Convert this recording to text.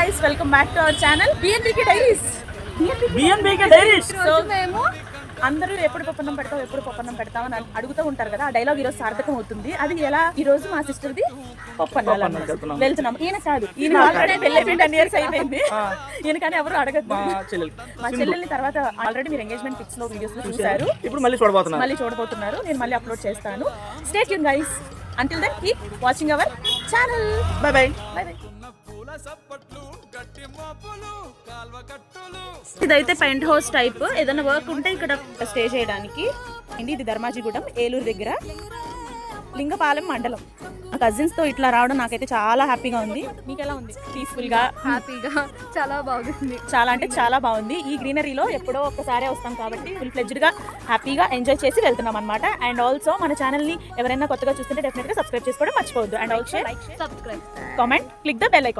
guys, welcome back to our channel BNBK Diaries. BNBK Diaries. So మేము అందరూ ఎప్పుడు పప్పన్నం పెడతాం అని అడుగుతూ ఉంటారు కదా. ఆ డైలాగ్ ఈరోజు సార్థకం అవుతుంది. అది ఎలా ఈ రోజు మా సిస్టర్ది పప్పన్నం వెళ్తున్నాం. ఈయన కాదు, ఈయన ఆల్రెడీ పెళ్లి 10 years అయిపోయింది. ఈయన కానీ ఎవరు అడగదు. మా చెల్లెల్ని తర్వాత ఆల్రెడీ మీరు ఎంగేజ్మెంట్ పిక్స్ లో వీడియోస్ లో చూసారు. ఇప్పుడు మళ్ళీ చూడబోతున్నారు. నేను మళ్ళీ అప్లోడ్ చేస్తాను. Stay tune guys. Until then, keep watching our channel. Bye bye. Bye bye. ఇదైతే పెంట్ హౌస్ టైప్. ఏదైనా వర్క్ ఉంటే ఇక్కడ స్టే చేయడానికి. ఇది ధర్మాజిగూడెం, ఏలూరు దగ్గర, లింగపాలెం మండలం. మా కజిన్స్ తో ఇట్లా రావడం నాకైతే చాలా హ్యాపీగా ఉంది. మీకు ఎలా ఉంది? పీస్ఫుల్ గా, హ్యాపీగా, చాలా బాగుంది. చాలా అంటే చాలా బాగుంది. ఈ గ్రీనరీలో ఎప్పుడో ఒక్కసారి వస్తాం కాబట్టి ఫుల్ ఫ్లెడ్జ్డ్ గా హ్యాపీగా ఎంజాయ్ చేసి వెళ్తున్నాం అనమాట. అండ్ ఆల్సో మన ఛానల్ ని ఎవరైనా కొత్తగా చూస్తుంటే డెఫినెట్ గా సబ్స్క్రైబ్ చేసుకోవడం మర్చిపోవద్దు. And also subscribe, comment, click the bell icon.